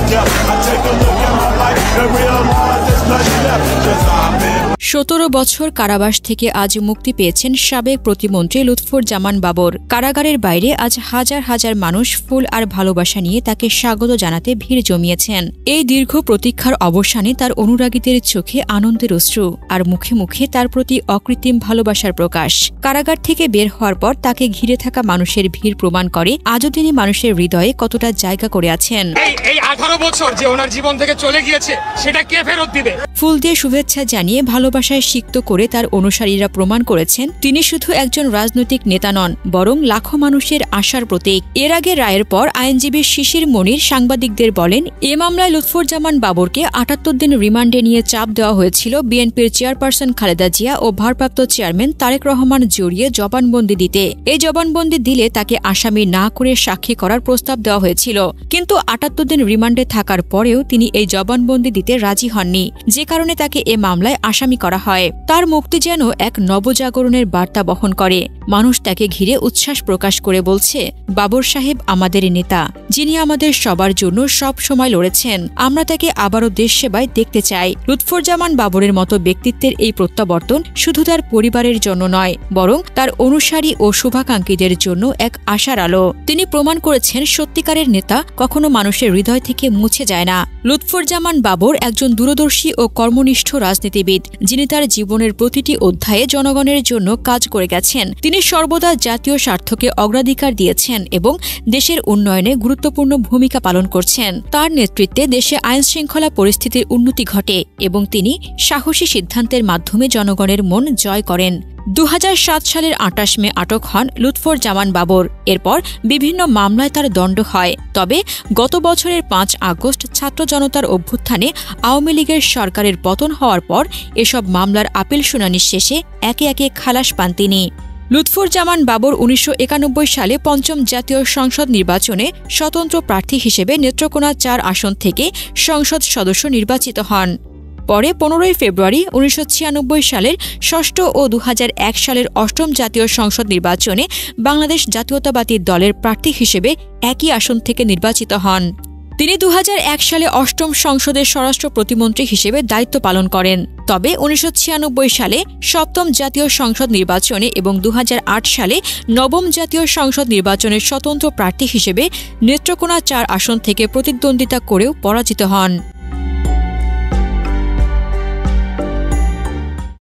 17 বছর কারাবাস থেকে আজ মুক্তি পেয়েছেন সাবেক প্রতিমন্ত্রী লুৎফর জামান বাবর। কারাগারের বাইরে আজ হাজার হাজার মানুষ ফুল আর ভালোবাসা নিয়ে তাকে স্বাগত জানাতে ভিড় জমিয়েছেন। এই দীর্ঘ প্রতীক্ষার অবসানে তার অনুরাগীদের চোখে আনন্দের অশ্রু, আর মুখে মুখে তার প্রতি অকৃত্রিম ভালোবাসার প্রকাশ। কারাগার থেকে বের হওয়ার পর তাকে ঘিরে থাকা মানুষের ভিড় প্রমাণ করে আজও তিনি মানুষের হৃদয়ে কতটা জায়গা করে আছেন। এই 18 বছর যে ওনার জীবন থেকে চলে গিয়েছে সেটা কে ফেরত দিবে? ফুল দিয়ে শুভেচ্ছা জানিয়ে ভালোবাসায় সিক্ত করে তার অনুসারীরা প্রমাণ করেছেন তিনি শুধু একজন রাজনৈতিক নেতা নন, বরং লাখো মানুষের আশার প্রতীক। এর আগে রায়ের পর আইনজীবী শিশির মনির সাংবাদিকদের বলেন, এ মামলায় লুৎফর জামান বাবরকে 78 দিন রিমান্ডে নিয়ে চাপ দেওয়া হয়েছিল বিএনপির চেয়ারপারসন খালেদা জিয়া ও ভারপ্রাপ্ত চেয়ারম্যান তারেক রহমান জড়িয়ে জবানবন্দি দিতে। এই জবানবন্দি দিলে তাকে আসামি না করে সাক্ষী করার প্রস্তাব দেওয়া হয়েছিল, কিন্তু 78 দিন রিমান্ডে থাকার পরেও তিনি এই জবানবন্দি দিতে রাজি হননি, যে কারণে তাকে এ মামলায় আসামি করা হয়। তার মুক্তি যেন এক নবজাগরণের বার্তা বহন করে। মানুষ তাকে ঘিরে উচ্ছ্বাস প্রকাশ করে বলছে, বাবর সাহেব আমাদের নেতা, যিনি আমাদের সবার জন্য সব সময় লড়েছেন। আমরা তাকে আবারও দেশ সেবায় দেখতে চাই। লুৎফর জামান বাবরের মতো ব্যক্তিত্বের এই প্রত্যাবর্তন শুধু তার পরিবারের জন্য নয়, বরং তার অনুসারী ও শুভাকাঙ্ক্ষীদের জন্য এক আশার আলো। তিনি প্রমাণ করেছেন সত্যিকারের নেতা কখনো মানুষের হৃদয় থেকে মুছে যায় না। লুৎফর জামান বাবর একজন দূরদর্শী ও কর্মনিষ্ঠ রাজনীতিবিদ, যিনি তার জীবনের প্রতিটি অধ্যায়ে জনগণের জন্য কাজ করে গেছেন। তিনি সর্বদা জাতীয় স্বার্থকে অগ্রাধিকার দিয়েছেন এবং দেশের উন্নয়নে গুরুত্বপূর্ণ ভূমিকা পালন করছেন। তার নেতৃত্বে দেশে আইনশৃঙ্খলা পরিস্থিতির উন্নতি ঘটে এবং তিনি সাহসী সিদ্ধান্তের মাধ্যমে জনগণের মন জয় করেন। 2007 সালের 28 মে আটক হন লুৎফর জামান বাবর। এরপর বিভিন্ন মামলায় তার দণ্ড হয়। তবে গত বছরের 5 আগস্ট ছাত্র জনতার অভ্যুত্থানে আওয়ামী লীগের সরকারের পতন হওয়ার পর এসব মামলার আপিল শুনানি শেষে একে একে খালাস পান তিনি। লুৎফর জামান বাবর 1991 সালে 5ম জাতীয় সংসদ নির্বাচনে স্বতন্ত্র প্রার্থী হিসেবে নেত্রকোনা 4 আসন থেকে সংসদ সদস্য নির্বাচিত হন। পরে 15 ফেব্রুয়ারি 1996 সালের 6ষ্ঠ ও 2001 সালের 8ম জাতীয় সংসদ নির্বাচনে বাংলাদেশ জাতীয়তাবাদী দলের প্রার্থী হিসেবে একই আসন থেকে নির্বাচিত হন। তিনি 2001 সালে 8ম সংসদের স্বরাষ্ট্র প্রতিমন্ত্রী হিসেবে দায়িত্ব পালন করেন। তবে 1996 সালে 7ম জাতীয় সংসদ নির্বাচনে এবং 2008 সালে 9ম জাতীয় সংসদ নির্বাচনের স্বতন্ত্র প্রার্থী হিসেবে নেত্রকোনা 4 আসন থেকে প্রতিদ্বন্দ্বিতা করেও পরাজিত হন।